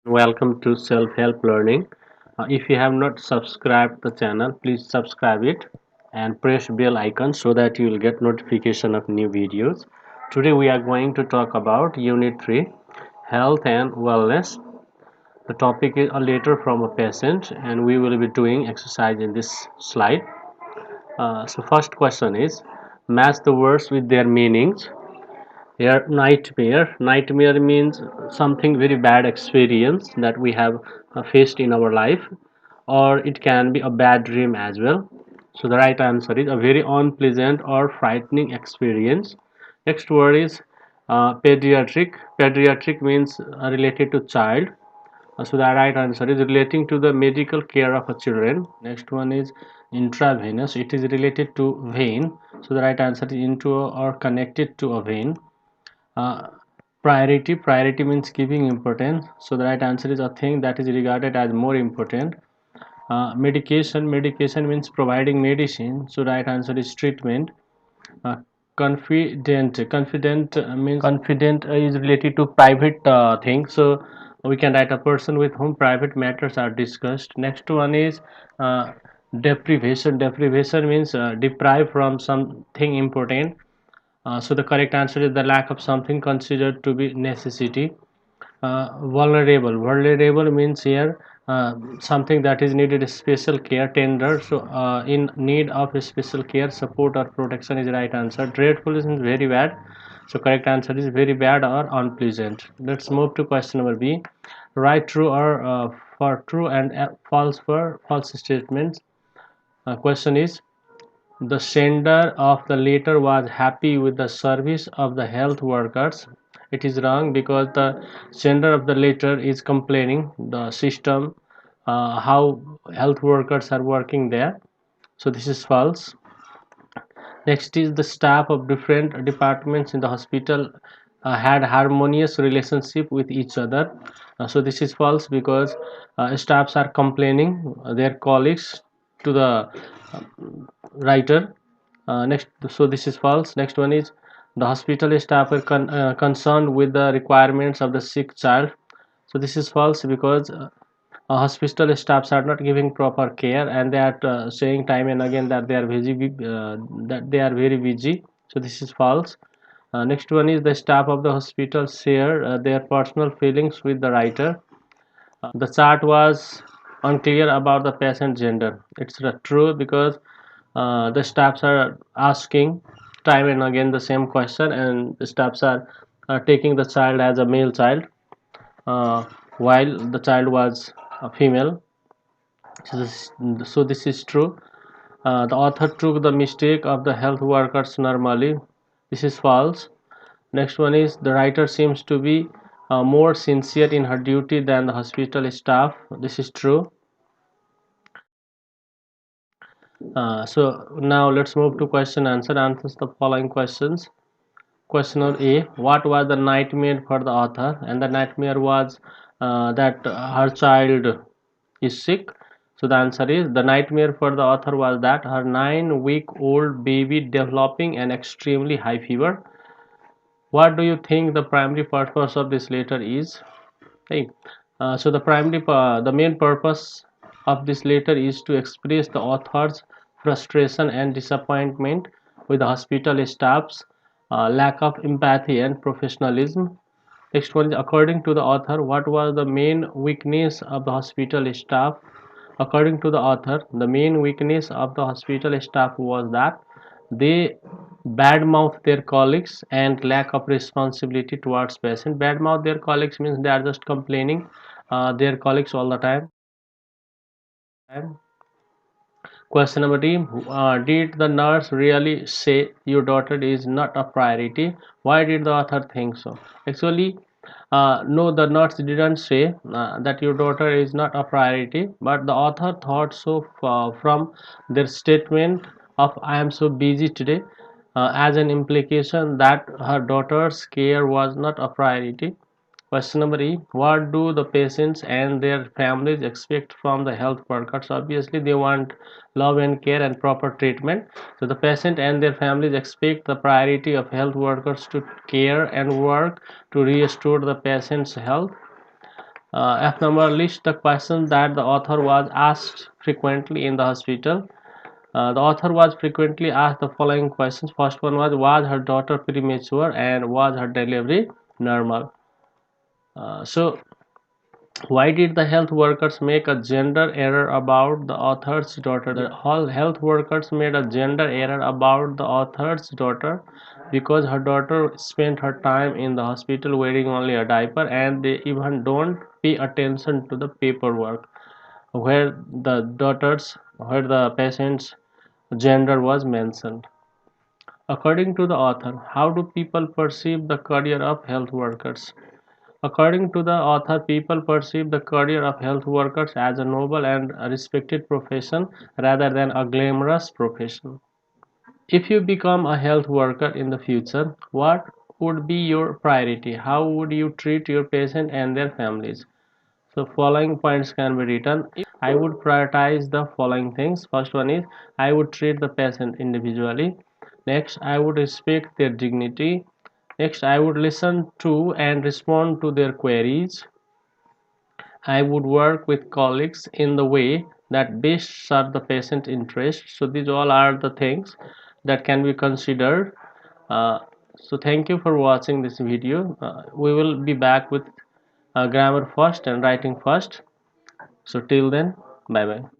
Welcome to Self-Help Learning. If you have not subscribed the channel, please subscribe it and press bell icon so that you will get notification of new videos. Today we are going to talk about Unit 3, Health and Wellness. The topic is a letter from a patient and we will be doing exercise in this slide. So first question is, match the words with their meanings. Here, nightmare. Nightmare means something very bad experience that we have faced in our life, or it can be a bad dream as well. So the right answer is a very unpleasant or frightening experience. Next word is pediatric. Pediatric means related to child. So the right answer is relating to the medical care of a children. Next one is intravenous. It is related to vein. So the right answer is into or connected to a vein. uh, priority means giving importance, so the right answer is a thing that is regarded as more important. Medication means providing medicine, so right answer is treatment. uh, confident means confident is related to private things, so we can write a person with whom private matters are discussed. Next one is uh, deprivation means deprive from something important. So the correct answer is the lack of something considered to be necessity. Vulnerable means here something that is needed special care, tender, so in need of special care, support or protection is the right answer. Dreadful is very bad, so correct answer is very bad or unpleasant. Let's move to question number B. Write true or for true and false for false statements. Question is, the sender of the letter was happy with the service of the health workers. It is wrong because the sender of the letter is complaining the system, how health workers are working there. So this is false. Next is, the staff of different departments in the hospital had harmonious relationship with each other. So this is false because staffs are complaining their colleagues to the writer. Next, so this is false. Next one is, the hospital staff are concerned with the requirements of the sick child. So this is false because hospital staffs are not giving proper care, and they are saying time and again that they are busy, that they are very busy. So this is false. Next one is, the staff of the hospital share their personal feelings with the writer. The chart was unclear about the patient gender. It's true because the staffs are asking time and again the same question, and the staffs are taking the child as a male child, uh, while the child was a female. So this is true. The author took the mistake of the health workers normally. This is false. Next one is, the writer seems to be more sincere in her duty than the hospital staff. This is true. So now let's move to question answer. Answers the following questions. Question A. What was the nightmare for the author? And the nightmare was that her child is sick. So the answer is, the nightmare for the author was that her 9-week-old baby developing an extremely high fever. What do you think the primary purpose of this letter is? Hey, so the main purpose of this letter is to express the author's frustration and disappointment with the hospital staff's lack of empathy and professionalism. Next one is, according to the author, what was the main weakness of the hospital staff? According to the author, the main weakness of the hospital staff was that they badmouth their colleagues and lack of responsibility towards patients. Badmouth their colleagues means they are just complaining their colleagues all the time. Question number D. Did the nurse really say your daughter is not a priority? Why did the author think so? Actually, no, the nurse didn't say that your daughter is not a priority, but the author thought so from their statement of I am so busy today, as an implication that her daughter's care was not a priority. Question number E. What do the patients and their families expect from the health workers? Obviously, they want love and care and proper treatment. So the patient and their families expect the priority of health workers to care and work to restore the patient's health. F number, list the questions that the author was asked frequently in the hospital. The author was frequently asked the following questions. First one was her daughter premature and was her delivery normal? So why did the health workers make a gender error about the author's daughter? The whole health workers made a gender error about the author's daughter because her daughter spent her time in the hospital wearing only a diaper, and they even don't pay attention to the paperwork where the patient's gender was mentioned. According to the author, how do people perceive the career of health workers? According to the author, people perceive the career of health workers as a noble and a respected profession rather than a glamorous profession. If you become a health worker in the future, what would be your priority? How would you treat your patient and their families? So following points can be written. I would prioritize the following things. First one is I would treat the patient individually. Next, I would respect their dignity. Next, I would listen to and respond to their queries. I would work with colleagues in the way that best serve the patient interest. So these all are the things that can be considered. Uh, so thank you for watching this video. We will be back with grammar first and writing first. So till then, bye bye.